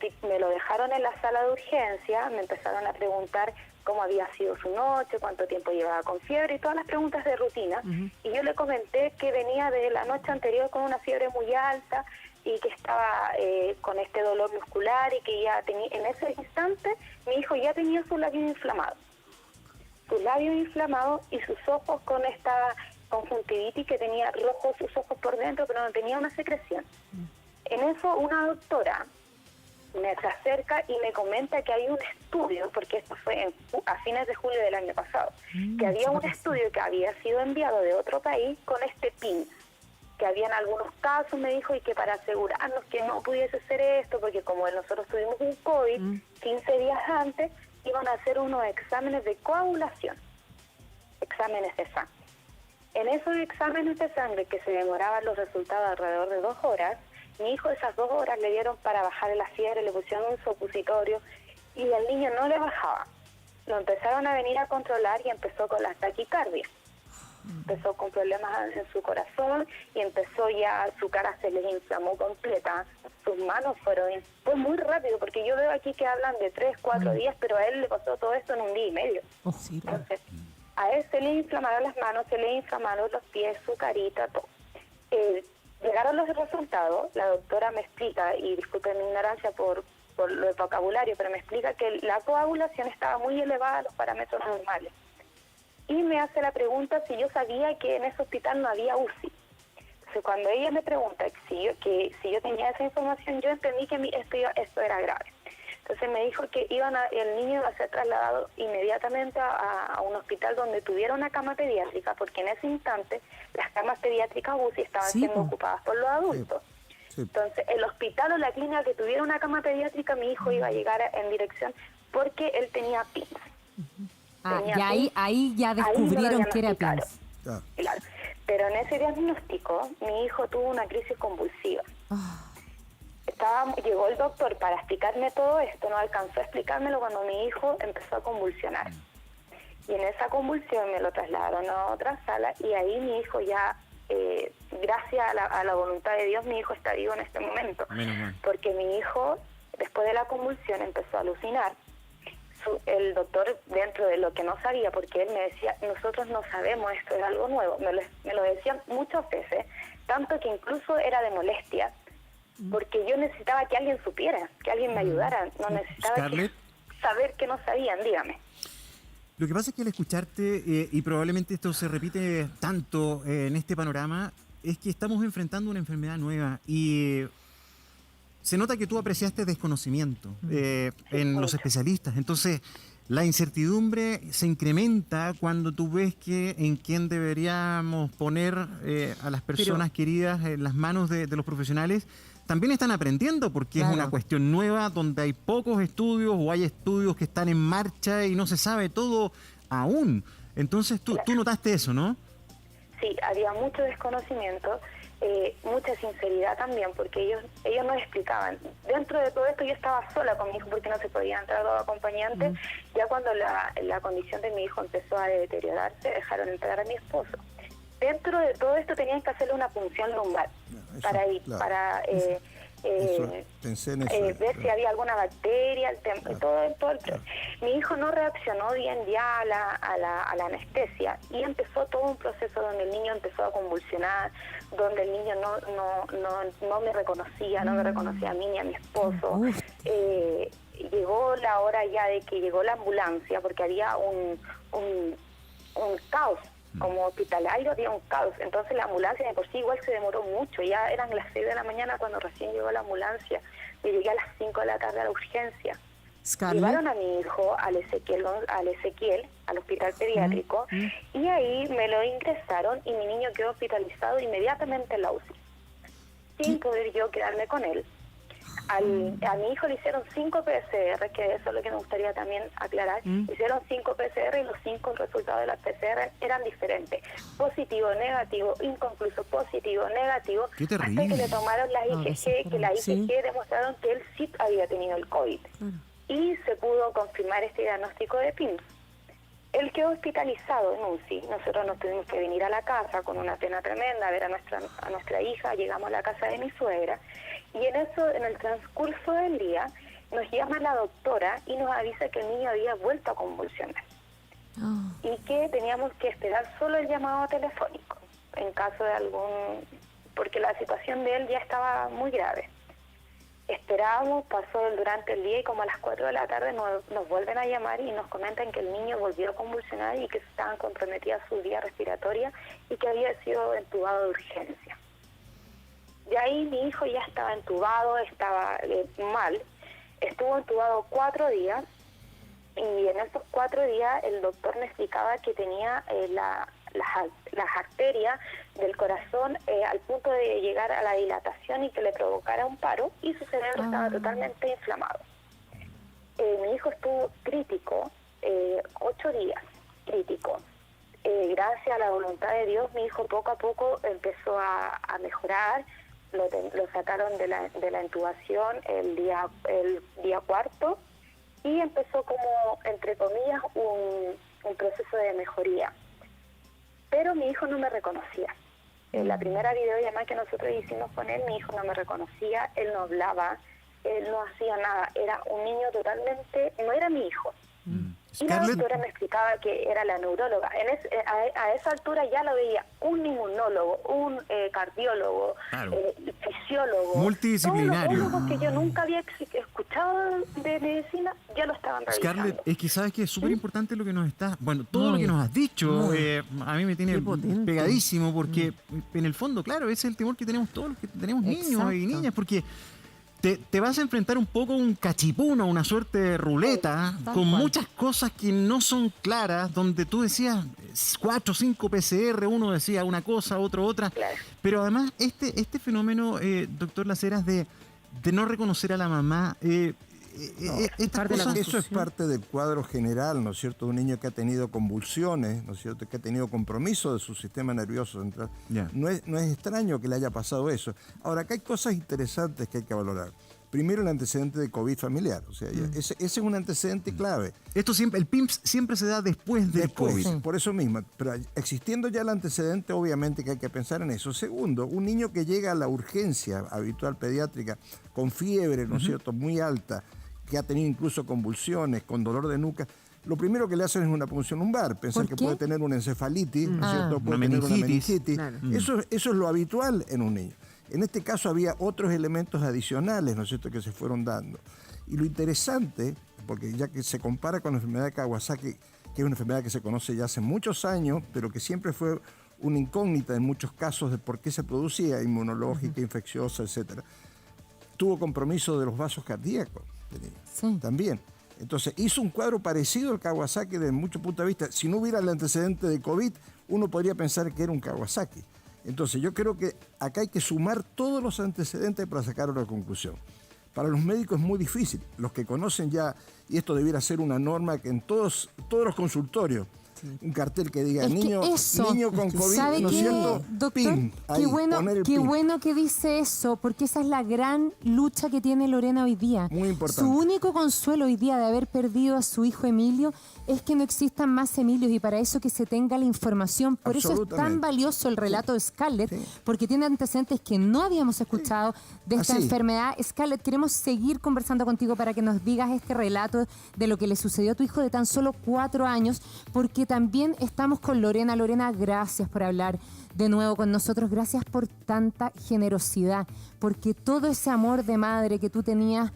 S10: dejaron en la sala de urgencia, me empezaron a preguntar cómo había sido su noche, cuánto tiempo llevaba con fiebre y todas las preguntas de rutina. Y yo le comenté que venía de la noche anterior con una fiebre muy alta, y que estaba con este dolor muscular y que ya tenía, en ese instante mi hijo ya tenía su labio inflamado y sus ojos con esta conjuntivitis que tenía rojos sus ojos por dentro, pero no tenía una secreción. En eso una doctora me se acerca y me comenta que hay un estudio, porque esto fue a fines de julio del año pasado, que había un estudio que había sido enviado de otro país con este PIN, que habían algunos casos, me dijo, y que para asegurarnos que no pudiese ser esto, porque como nosotros tuvimos un COVID 15 días antes, iban a hacer unos exámenes de coagulación, exámenes de sangre. En esos exámenes de sangre, que se demoraban los resultados alrededor de 2 horas, mi hijo esas 2 horas le dieron para bajarle la fiebre, le pusieron un supositorio y el niño no le bajaba. Lo empezaron a venir a controlar y empezó con la taquicardia. Empezó con problemas en su corazón y empezó ya, su cara se les inflamó completa, sus manos fue muy rápido, porque yo veo aquí que hablan de 3, 4 días, pero a él le pasó todo esto en un día y medio. Entonces, a él se le inflamaron las manos, se le inflamaron los pies, su carita, todo. Llegaron los resultados, la doctora me explica, y disculpe mi ignorancia por lo de vocabulario, pero me explica que la coagulación estaba muy elevada a los parámetros normales. Y me hace la pregunta si yo sabía que en ese hospital no había UCI. Entonces, cuando ella me pregunta si yo tenía esa información, yo entendí que esto era grave. Entonces me dijo que el niño iba a ser trasladado inmediatamente a un hospital donde tuviera una cama pediátrica, porque en ese instante las camas pediátricas UCI estaban siendo ocupadas por los adultos. Sí. Entonces, el hospital o la clínica que tuviera una cama pediátrica, mi hijo iba a llegar en dirección, porque él tenía PINS.
S4: Ahí ya descubrieron que era PINS.
S10: Claro. Pero en ese diagnóstico, mi hijo tuvo una crisis convulsiva. Llegó el doctor para explicarme todo esto, no alcanzó a explicármelo cuando mi hijo empezó a convulsionar. Y en esa convulsión me lo trasladaron a otra sala y ahí mi hijo ya, gracias a la voluntad de Dios, mi hijo está vivo en este momento. Porque mi hijo, después de la convulsión, empezó a alucinar. El doctor, dentro de lo que no sabía, porque él me decía, nosotros no sabemos, esto es algo nuevo, me lo decían muchas veces, tanto que incluso era de molestia, porque yo necesitaba que alguien supiera, que alguien me ayudara, no necesitaba saber que no sabían, dígame.
S1: Lo que pasa es que al escucharte, y probablemente esto se repite tanto en este panorama, es que estamos enfrentando una enfermedad nueva y se nota que tú apreciaste desconocimiento en los especialistas. Entonces, la incertidumbre se incrementa cuando tú ves que en quién deberíamos poner a las personas queridas en las manos de los profesionales. También están aprendiendo, porque es una cuestión nueva donde hay pocos estudios o hay estudios que están en marcha y no se sabe todo aún. Entonces, tú notaste eso, ¿no?
S10: Sí, había mucho desconocimiento, mucha sinceridad también, porque ellos nos explicaban. Dentro de todo esto yo estaba sola con mi hijo porque no se podía entrar los acompañantes. Ya cuando la condición de mi hijo empezó a deteriorarse, dejaron entrar a mi esposo. Dentro de todo esto tenían que hacerle una punción lumbar ver si había alguna bacteria, todo. Mi hijo no reaccionó bien ya a la anestesia y empezó todo un proceso donde el niño empezó a convulsionar, donde el niño no me reconocía, no me reconocía a mí ni a mi esposo. Llegó la hora ya de que llegó la ambulancia, porque había un caos. Como hospitalario había un caos, entonces la ambulancia de por sí igual se demoró mucho, ya eran las 6 de la mañana cuando recién llegó la ambulancia, yo llegué a las 5 de la tarde a la urgencia. Llevaron a mi hijo al Ezequiel, al hospital pediátrico, y ahí me lo ingresaron y mi niño quedó hospitalizado inmediatamente en la UCI, sin poder yo quedarme con él. A mi hijo le hicieron 5 PCR, que eso es lo que me gustaría también aclarar. Hicieron 5 PCR y los 5 resultados de las PCR eran diferentes. Positivo, negativo, inconcluso, positivo, negativo. Hasta que le tomaron la IgG, que la IgG demostraron que él sí había tenido el COVID. Y se pudo confirmar este diagnóstico de PIMS. Él quedó hospitalizado en UCI. Nosotros nos tuvimos que venir a la casa con una pena tremenda a ver a nuestra hija. Llegamos a la casa de mi suegra. Y en el transcurso del día, nos llama la doctora y nos avisa que el niño había vuelto a convulsionar. Y que teníamos que esperar solo el llamado telefónico, en caso de porque la situación de él ya estaba muy grave. Esperábamos, pasó durante el día y como a las 4 de la tarde nos vuelven a llamar y nos comentan que el niño volvió a convulsionar y que estaban comprometidas sus vías respiratorias y que había sido entubado de urgencia. De ahí mi hijo ya estaba entubado, estaba mal, estuvo entubado 4 días y en esos 4 días el doctor me explicaba que tenía las arterias del corazón al punto de llegar a la dilatación y que le provocara un paro y su cerebro estaba totalmente inflamado. Mi hijo estuvo crítico, 8 días crítico. Gracias a la voluntad de Dios, mi hijo poco a poco empezó a mejorar. Lo sacaron de la intubación el día 4 y empezó como, entre comillas, un proceso de mejoría. Pero mi hijo no me reconocía. En la primera videollamada que nosotros hicimos con él, mi hijo no me reconocía, él no hablaba, él no hacía nada. Era un niño totalmente, no era mi hijo. Y la doctora me explicaba que era la neuróloga. A esa altura ya lo veía un inmunólogo, un cardiólogo, fisiólogo.
S1: Multidisciplinario.
S10: Todos los que yo nunca había escuchado de medicina, ya lo estaban realizando.
S1: Scarlett, es que sabes que es súper importante lo que nos está... Bueno, todo lo que nos has dicho a mí me tiene pegadísimo porque en el fondo, claro, ese es el temor que tenemos todos los que tenemos niños y niñas, porque... Te vas a enfrentar un poco a un cachipuno, una suerte de ruleta, con muchas cosas que no son claras, donde tú decías 4 o 5 PCR, uno decía una cosa, otro otra. Claro. Pero además, este fenómeno, doctor Las Heras, de no reconocer a la mamá,
S2: eso es parte del cuadro general, ¿no es cierto? De un niño que ha tenido convulsiones, ¿no es cierto? Que ha tenido compromiso de su sistema nervioso central. No es extraño que le haya pasado eso. Ahora, acá hay cosas interesantes que hay que valorar. Primero, el antecedente de COVID familiar. O sea, ese es un antecedente clave.
S1: Esto siempre, el PIMS siempre se da después del COVID.
S2: Sí. Por eso mismo. Pero existiendo ya el antecedente, obviamente que hay que pensar en eso. Segundo, un niño que llega a la urgencia habitual pediátrica con fiebre, ¿no es cierto?, muy alta, que ha tenido incluso convulsiones, con dolor de nuca, lo primero que le hacen es una punción lumbar, pensar que puede tener una encefalitis, ¿no es cierto? Puede tener una meningitis. Claro. Eso es lo habitual en un niño. En este caso había otros elementos adicionales, ¿no es cierto?, que se fueron dando. Y lo interesante, porque ya que se compara con la enfermedad de Kawasaki, que es una enfermedad que se conoce ya hace muchos años, pero que siempre fue una incógnita en muchos casos de por qué se producía, inmunológica, infecciosa, etcétera. Tuvo compromiso de los vasos cardíacos. También. Entonces hizo un cuadro parecido al Kawasaki desde muchos puntos de vista. Si no hubiera el antecedente de COVID, uno podría pensar que era un Kawasaki. Entonces yo creo que acá hay que sumar todos los antecedentes para sacar una conclusión. Para los médicos es muy difícil. Los que conocen ya, y esto debiera ser una norma que en todos los consultorios, un cartel que diga niño con COVID,
S4: ¿sabe
S2: ¿no es cierto?
S4: Doctor,
S2: PIN, ahí,
S4: qué bueno que dice eso, porque esa es la gran lucha que tiene Lorena hoy día.
S2: Muy importante.
S4: Su único consuelo hoy día de haber perdido a su hijo Emilio es que no existan más Emilios y para eso que se tenga la información. Por eso es tan valioso el relato de Scarlett, porque tiene antecedentes que no habíamos escuchado de esta enfermedad. Scarlett, queremos seguir conversando contigo para que nos digas este relato de lo que le sucedió a tu hijo de tan solo 4 años, porque también estamos con Lorena. Lorena, gracias por hablar de nuevo con nosotros. Gracias por tanta generosidad, porque todo ese amor de madre que tú tenías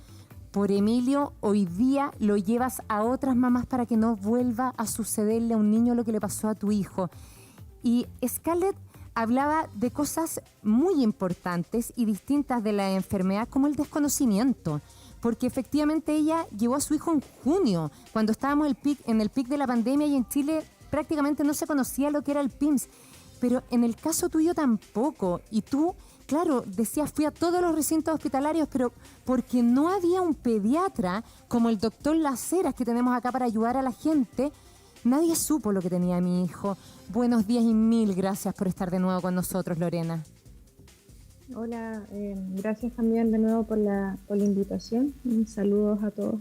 S4: por Emilio, hoy día lo llevas a otras mamás para que no vuelva a sucederle a un niño lo que le pasó a tu hijo. Y Scarlett hablaba de cosas muy importantes y distintas de la enfermedad, como el desconocimiento. Porque efectivamente ella llevó a su hijo en junio, cuando estábamos en el pic de la pandemia y en Chile prácticamente no se conocía lo que era el PIMS. Pero en el caso tuyo tampoco. Y tú, claro, decías, fui a todos los recintos hospitalarios, pero porque no había un pediatra como el doctor Las Heras que tenemos acá para ayudar a la gente, nadie supo lo que tenía mi hijo. Buenos días y mil gracias por estar de nuevo con nosotros, Lorena.
S11: Hola, gracias también de nuevo por la invitación. Saludos a todos.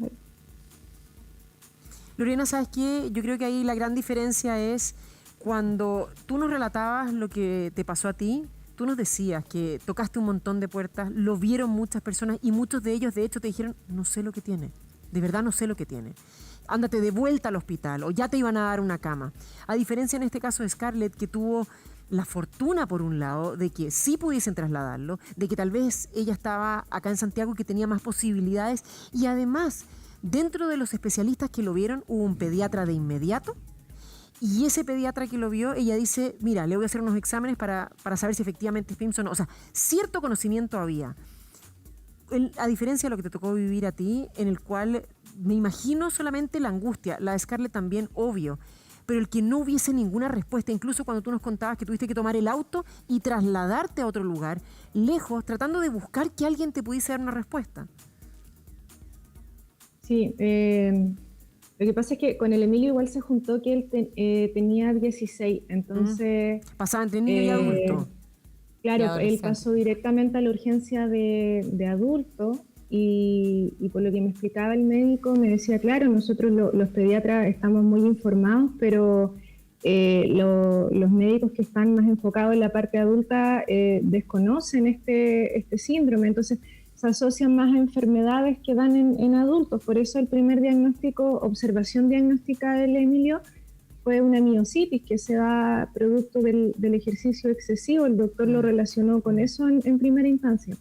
S3: Lorena, ¿sabes qué? Yo creo que ahí la gran diferencia es cuando tú nos relatabas lo que te pasó a ti, tú nos decías que tocaste un montón de puertas, lo vieron muchas personas y muchos de ellos, de hecho, te dijeron, no sé lo que tiene, de verdad no sé lo que tiene. Ándate de vuelta al hospital o ya te iban a dar una cama. A diferencia en este caso de Scarlett, que tuvo la fortuna, por un lado, de que sí pudiesen trasladarlo, de que tal vez ella estaba acá en Santiago y que tenía más posibilidades, y además, dentro de los especialistas que lo vieron, hubo un pediatra de inmediato, y ese pediatra que lo vio, ella dice, mira, le voy a hacer unos exámenes para saber si efectivamente es PIMS o no. O sea, cierto conocimiento había. A diferencia de lo que te tocó vivir a ti, en el cual me imagino solamente la angustia, la de Scarlett también, obvio, pero el que no hubiese ninguna respuesta, incluso cuando tú nos contabas que tuviste que tomar el auto y trasladarte a otro lugar, lejos, tratando de buscar que alguien te pudiese dar una respuesta.
S11: Sí, lo que pasa es que con el Emilio igual se juntó que él tenía 16, entonces...
S3: Pasaba entre niño y adulto.
S11: Claro, él pasó directamente a la urgencia de adulto y por lo que me explicaba el médico, me decía, claro, nosotros los pediatras estamos muy informados, pero los médicos que están más enfocados en la parte adulta desconocen este síndrome, entonces se asocian más a enfermedades que dan en adultos. Por eso el primer diagnóstico, observación diagnóstica del Emilio, fue una miositis que se da producto del ejercicio excesivo. El doctor lo relacionó con eso en primera instancia.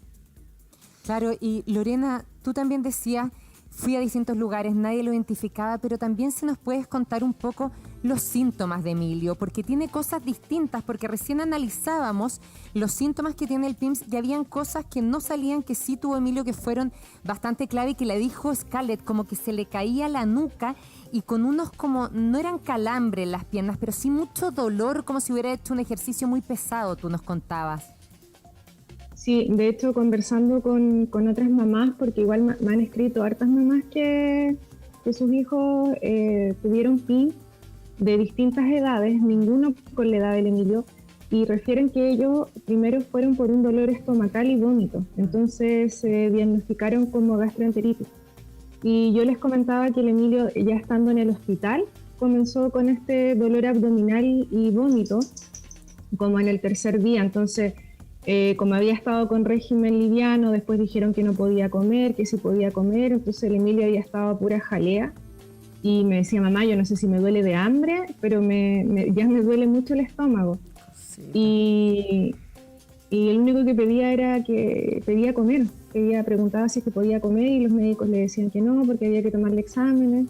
S4: Claro, y Lorena, tú también decías, fui a distintos lugares, nadie lo identificaba, pero también si nos puedes contar un poco los síntomas de Emilio, porque tiene cosas distintas, porque recién analizábamos los síntomas que tiene el PIMS y habían cosas que no salían, que sí tuvo Emilio, que fueron bastante clave y que le dijo Scarlett, como que se le caía la nuca y con unos como, no eran calambres en las piernas, pero sí mucho dolor, como si hubiera hecho un ejercicio muy pesado, tú nos contabas.
S11: Sí, de hecho, conversando con otras mamás, porque igual me han escrito hartas mamás que sus hijos tuvieron PIMS de distintas edades, ninguno con la edad del Emilio, y refieren que ellos primero fueron por un dolor estomacal y vómito, entonces se diagnosticaron como gastroenteritis. Y yo les comentaba que el Emilio, ya estando en el hospital, comenzó con este dolor abdominal y vómito, como en el tercer día, entonces... como había estado con régimen liviano, después dijeron que no podía comer, que sí podía comer, entonces el Emilio había estado a pura jalea y me decía, mamá, yo no sé si me duele de hambre, pero ya me duele mucho el estómago. Sí. Y el único que pedía era que pedía comer, preguntaba si es que podía comer y los médicos le decían que no, porque había que tomarle exámenes.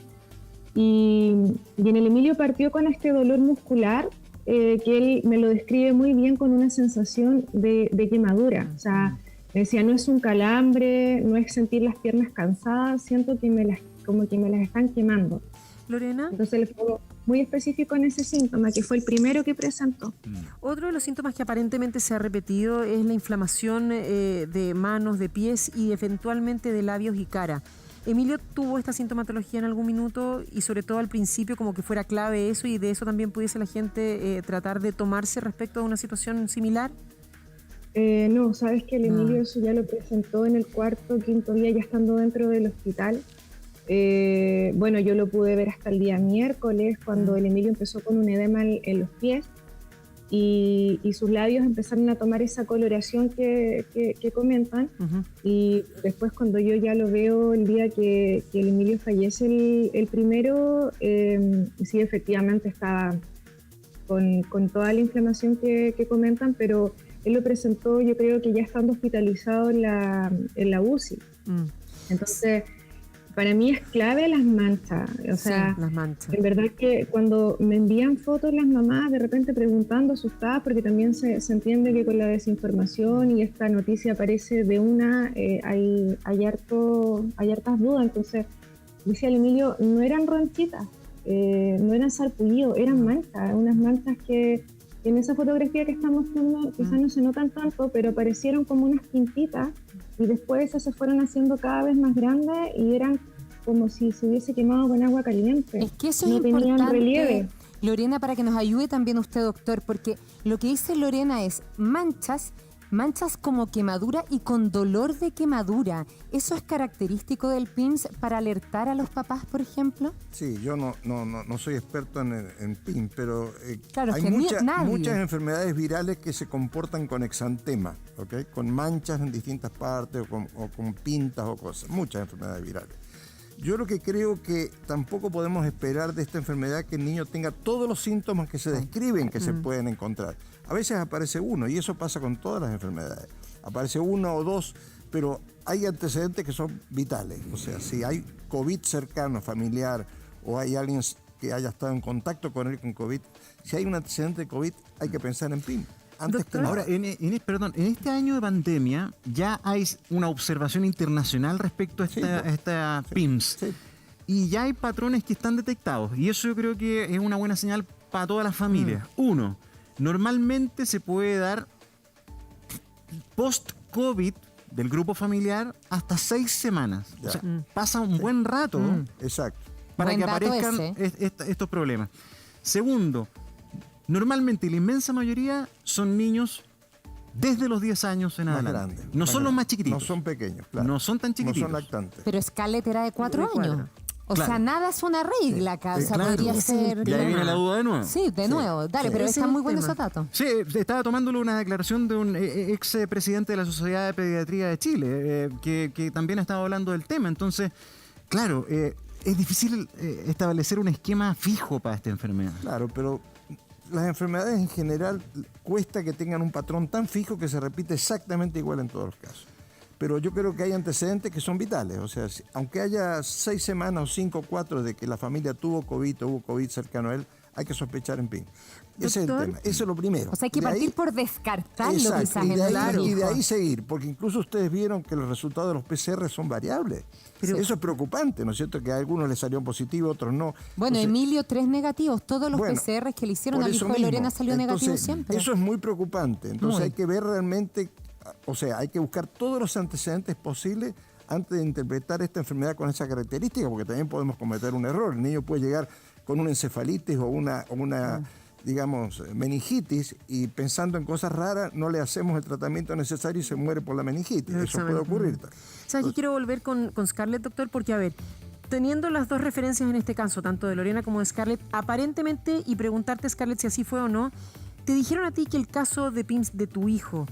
S11: Y en el Emilio partió con este dolor muscular, que él me lo describe muy bien con una sensación de quemadura. O sea, me decía, no es un calambre, no es sentir las piernas cansadas, siento que como que me las están quemando.
S3: Lorena.
S11: Entonces le fue muy específico en ese síntoma, que fue el primero que presentó.
S3: Otro de los síntomas que aparentemente se ha repetido es la inflamación de manos, de pies y eventualmente de labios y cara. ¿Emilio tuvo esta sintomatología en algún minuto y sobre todo al principio como que fuera clave eso y de eso también pudiese la gente tratar de tomarse respecto a una situación similar?
S11: No, sabes que el Emilio eso ya lo presentó en el cuarto, quinto día ya estando dentro del hospital. Bueno, yo lo pude ver hasta el día miércoles cuando el Emilio empezó con un edema en los pies y sus labios empezaron a tomar esa coloración que comentan. Y después cuando yo ya lo veo el día que el Emilio fallece el primero, sí, efectivamente estaba con toda la inflamación que comentan, pero él lo presentó, yo creo que ya estando hospitalizado en la UCI. Entonces, para mí es clave las manchas. O sea,
S3: sí, las manchas.
S11: En verdad que cuando me envían fotos las mamás de repente preguntando, asustadas, porque también se entiende que con la desinformación y esta noticia aparece de una, hay hartas dudas. Entonces, decía el Emilio, no eran ronchitas, no eran sarpullidos, eran manchas, unas manchas que en esa fotografía que estamos viendo quizás no se notan tanto, pero aparecieron como unas pintitas y después esas se fueron haciendo cada vez más grandes y eran como si se hubiese quemado con agua caliente.
S4: Es que eso
S11: no
S4: es
S11: tenían
S4: importante,
S11: relieve.
S4: Lorena, para que nos ayude también usted, doctor, porque lo que dice Lorena es manchas como quemadura y con dolor de quemadura. ¿Eso es característico del PIMS para alertar a los papás, por ejemplo?
S2: Sí, yo no soy experto en PIMS, pero
S4: claro,
S2: hay muchas enfermedades virales que se comportan con exantema, ¿okay? Con manchas en distintas partes o con pintas o cosas, muchas enfermedades virales. Yo lo que creo que tampoco podemos esperar de esta enfermedad que el niño tenga todos los síntomas que se describen que se pueden encontrar. A veces aparece uno, y eso pasa con todas las enfermedades. Aparece uno o dos, pero hay antecedentes que son vitales. O sea, si hay COVID cercano, familiar, o hay alguien que haya estado en contacto con él con COVID, si hay un antecedente de COVID, hay que pensar en PIM. Antes que nada.
S1: Ahora, en este año de pandemia ya hay una observación internacional respecto a esta PIMS.
S2: Sí.
S1: Y ya hay patrones que están detectados. Y eso yo creo que es una buena señal para todas las familias. Uno, normalmente se puede dar post-COVID del grupo familiar hasta 6 semanas.
S2: Ya.
S1: O sea, pasa un buen rato
S2: Exacto.
S1: para
S4: Buen
S1: que
S4: dato
S1: aparezcan estos problemas. Segundo, normalmente la inmensa mayoría son niños desde los 10 años en
S2: Más
S1: adelante.
S2: grandes.
S1: No son los más chiquititos.
S2: No son pequeños, claro.
S1: No son tan chiquititos.
S2: No son lactantes.
S4: Pero Scarlett era de 4 años. O
S1: Claro.
S4: sea, nada es una regla acá. O sea,
S1: Claro.
S4: podría ser...
S1: Y ahí viene la duda de nuevo.
S4: Sí, de nuevo. Dale, pero
S3: Ese
S4: está
S3: es
S4: muy
S3: el
S4: bueno
S3: tema.
S4: ese dato.
S1: Sí, estaba tomándole una declaración de un ex presidente de la Sociedad de Pediatría de Chile, que también estaba hablando del tema. Entonces, claro, es difícil establecer un esquema fijo para esta enfermedad.
S2: Claro, pero las enfermedades en general cuesta que tengan un patrón tan fijo que se repite exactamente igual en todos los casos. Pero yo creo que hay antecedentes que son vitales. O sea, aunque haya 6 semanas o 5 o 4 de que la familia tuvo COVID o hubo COVID cercano a él, hay que sospechar en PIN. Ese es el
S3: Doctor,
S2: tema. Eso es lo primero.
S4: O sea, hay que
S2: De ahí-
S4: partir por descartarlo
S2: Exacto,
S4: quizás
S2: y
S4: en
S2: de,
S4: el
S2: ahí, y de
S4: hijo.
S2: ahí seguir, porque incluso ustedes vieron que los resultados de los PCR son variables. Eso es preocupante, ¿no es cierto? Que a algunos les salió positivo, a otros no.
S4: Bueno,
S2: Entonces,
S4: Emilio, 3 negativos. Todos los
S2: bueno,
S4: PCRs que le hicieron
S2: por
S4: al
S2: eso
S4: hijo de
S2: mismo.
S4: Lorena salió negativo
S2: Entonces,
S4: siempre.
S2: Eso es muy preocupante. Entonces
S4: Muy.
S2: hay que ver realmente, o sea, hay que buscar todos los antecedentes posibles antes de interpretar esta enfermedad con esa característica, porque también podemos cometer un error. El niño puede llegar con una encefalitis o una digamos, meningitis, y pensando en cosas raras no le hacemos el tratamiento necesario y se muere por la meningitis. Eso puede ocurrir.
S3: ¿Sabes qué? Quiero volver con Scarlett, doctor, porque, a ver, teniendo las dos referencias en este caso, tanto de Lorena como de Scarlett, aparentemente, y preguntarte, Scarlett, si así fue o no, te dijeron a ti que el caso de PIMS de tu hijo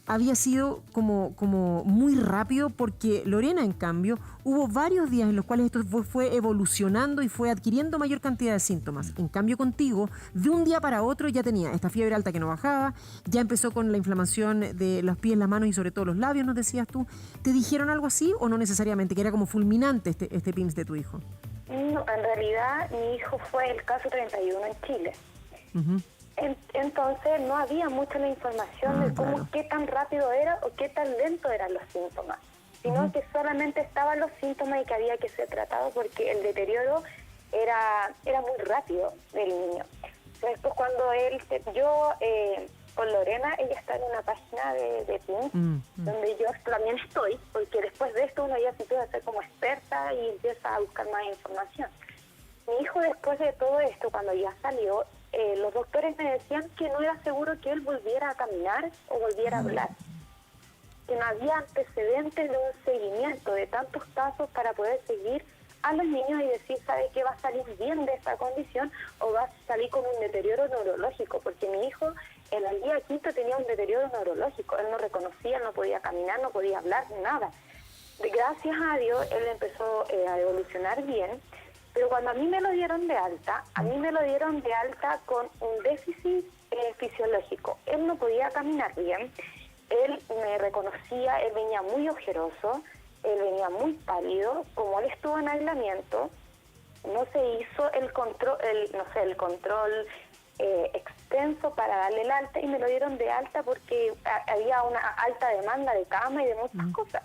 S3: había sido como muy rápido, porque Lorena, en cambio, hubo varios días en los cuales esto fue evolucionando y fue adquiriendo mayor cantidad de síntomas. En cambio, contigo, de un día para otro ya tenía esta fiebre alta que no bajaba, ya empezó con la inflamación de los pies, las manos y sobre todo los labios, nos decías tú. ¿Te dijeron algo así o no necesariamente, que era como fulminante este PIMS de tu hijo?
S10: No, en realidad mi hijo fue el caso 31 en Chile. Entonces no había mucha la información de cómo, qué tan rápido era o qué tan lento eran los síntomas, sino que solamente estaban los síntomas y que había que ser tratado porque el deterioro era muy rápido del niño. Después cuando con Lorena, ella está en una página de PIMS, donde yo también estoy, porque después de esto uno ya se puede hacer como experta y empieza a buscar más información. Mi hijo, después de todo esto, cuando ya salió, los doctores me decían que no era seguro que él volviera a caminar o volviera a hablar, que no había antecedentes de un seguimiento de tantos casos para poder seguir a los niños y decir, ¿sabe qué? Va a salir bien de esta condición o va a salir con un deterioro neurológico, porque mi hijo en el día 5 tenía un deterioro neurológico, él no reconocía, no podía caminar, no podía hablar, nada. Gracias a Dios él empezó a evolucionar bien. Pero cuando a mí me lo dieron de alta, con un déficit fisiológico. Él no podía caminar bien, él me reconocía, él venía muy ojeroso, él venía muy pálido. Como él estuvo en aislamiento, no se hizo el control extenso para darle el alta y me lo dieron de alta porque había una alta demanda de cama y de muchas cosas.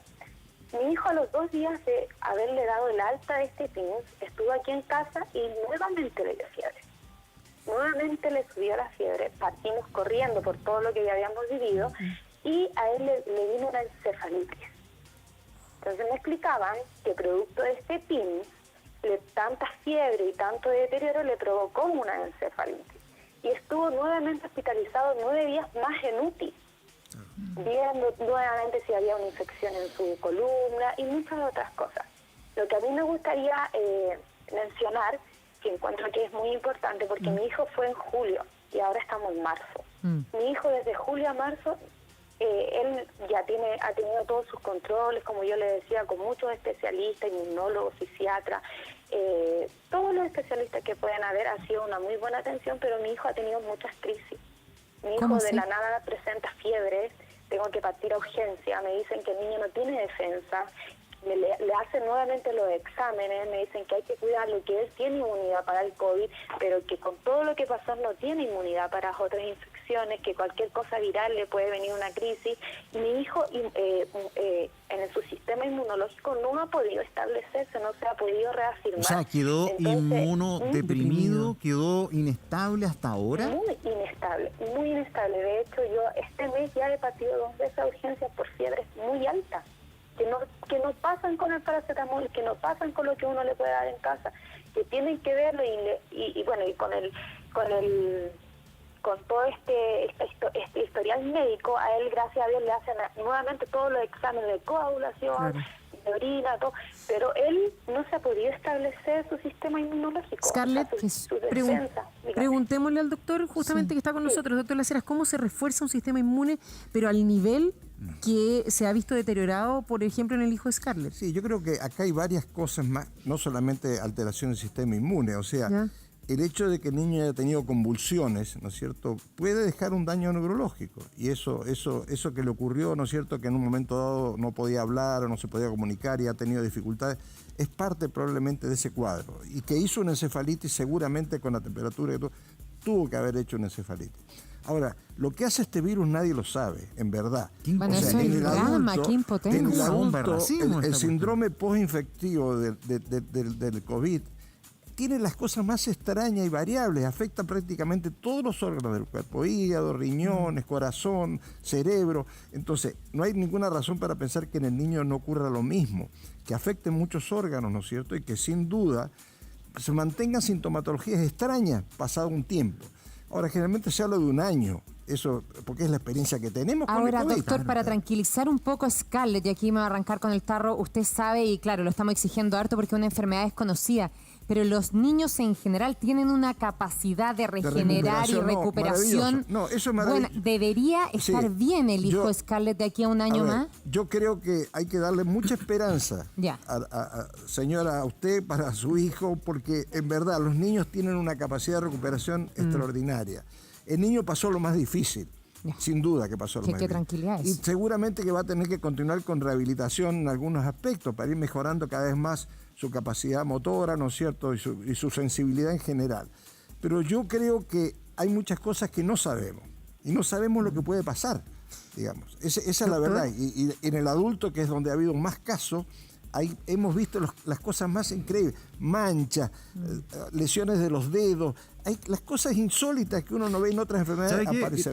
S10: Mi hijo, a los 2 días de haberle dado el alta de este PIMS, estuvo aquí en casa y nuevamente le dio fiebre. Nuevamente le subió la fiebre, partimos corriendo por todo lo que ya habíamos vivido y a él le vino una encefalitis. Entonces me explicaban que producto de este PIMS, tanta fiebre y tanto deterioro le provocó una encefalitis. Y estuvo nuevamente hospitalizado 9 días más en UTI. Viendo nuevamente si había una infección en su columna y muchas otras cosas. Lo que a mí me gustaría mencionar, que encuentro que es muy importante, porque mi hijo fue en julio y ahora estamos en marzo. Mi hijo desde julio a marzo, él ya ha tenido todos sus controles, como yo le decía, con muchos especialistas, inmunólogos, psiquiatras, todos los especialistas que puedan haber, ha sido una muy buena atención, pero mi hijo ha tenido muchas crisis. Mi hijo de la nada presenta fiebre, tengo que partir a urgencia, me dicen que el niño no tiene defensa, le hacen nuevamente los exámenes, me dicen que hay que cuidarlo, que él tiene inmunidad para el COVID, pero que con todo lo que pasó no tiene inmunidad para otras infecciones, que cualquier cosa viral le puede venir una crisis. Y mi hijo en su sistema inmunológico no ha podido establecerse, no se ha podido reafirmar.
S1: O sea, quedó inmunodeprimido, quedó inestable hasta ahora.
S10: Muy inestable. De hecho, yo este mes ya he partido 2 veces a urgencias por fiebres muy altas, que no pasan con el paracetamol, que no pasan con lo que uno le puede dar en casa, que tienen que verlo y con todo este historial médico, a él, gracias a Dios, le hacen nuevamente todos los exámenes de coagulación, de orina, todo, pero él no se ha podido establecer su sistema inmunológico.
S3: Scarlett,
S10: su defensa.
S3: Preguntémosle al doctor justamente que está con nosotros, doctor Las Heras, ¿cómo se refuerza un sistema inmune, pero al nivel que se ha visto deteriorado, por ejemplo, en el hijo de Scarlett?
S2: Sí, yo creo que acá hay varias cosas más, no solamente alteración del sistema inmune, o sea, el hecho de que el niño haya tenido convulsiones, ¿no es cierto?, puede dejar un daño neurológico. Y eso que le ocurrió, ¿no es cierto?, que en un momento dado no podía hablar o no se podía comunicar y ha tenido dificultades, es parte probablemente de ese cuadro. Y que hizo una encefalitis seguramente con la temperatura y todo, tuvo que haber hecho una encefalitis. Ahora, lo que hace este virus nadie lo sabe, en verdad.
S4: Bueno, eso es drama, qué impotencia.
S2: En el adulto, el síndrome postinfectivo del COVID tiene las cosas más extrañas y variables, afecta prácticamente todos los órganos del cuerpo, hígado, riñones, corazón, cerebro. Entonces, no hay ninguna razón para pensar que en el niño no ocurra lo mismo, que afecte muchos órganos, ¿no es cierto? Y que sin duda se mantengan sintomatologías extrañas pasado un tiempo. Ahora, generalmente se habla de un año, eso porque es la experiencia que tenemos con
S4: ahora,
S2: el COVID.
S4: doctor, para tranquilizar un poco a Scarlett, y aquí me va a arrancar con el tarro, usted sabe, y claro, lo estamos exigiendo harto porque es una enfermedad desconocida, pero los niños en general tienen una capacidad de regenerar y recuperación.
S2: No, eso es maravilloso.
S4: Bueno, debería estar bien el hijo de Scarlett de aquí a un año más.
S2: Yo creo que hay que darle mucha esperanza, señora, a usted, para su hijo, porque en verdad los niños tienen una capacidad de recuperación extraordinaria. El niño pasó lo más difícil. Sin duda que pasó lo más difícil.
S4: Qué tranquilidad es.
S2: Y seguramente que va a tener que continuar con rehabilitación en algunos aspectos para ir mejorando cada vez más su capacidad motora, ¿no es cierto?, y su sensibilidad en general. Pero yo creo que hay muchas cosas que no sabemos, y no sabemos lo que puede pasar, digamos. Esa es la verdad. Y en el adulto, que es donde ha habido más casos, ahí hemos visto las cosas más increíbles, manchas, lesiones de los dedos, hay las cosas insólitas que uno no ve en otras enfermedades aparecer.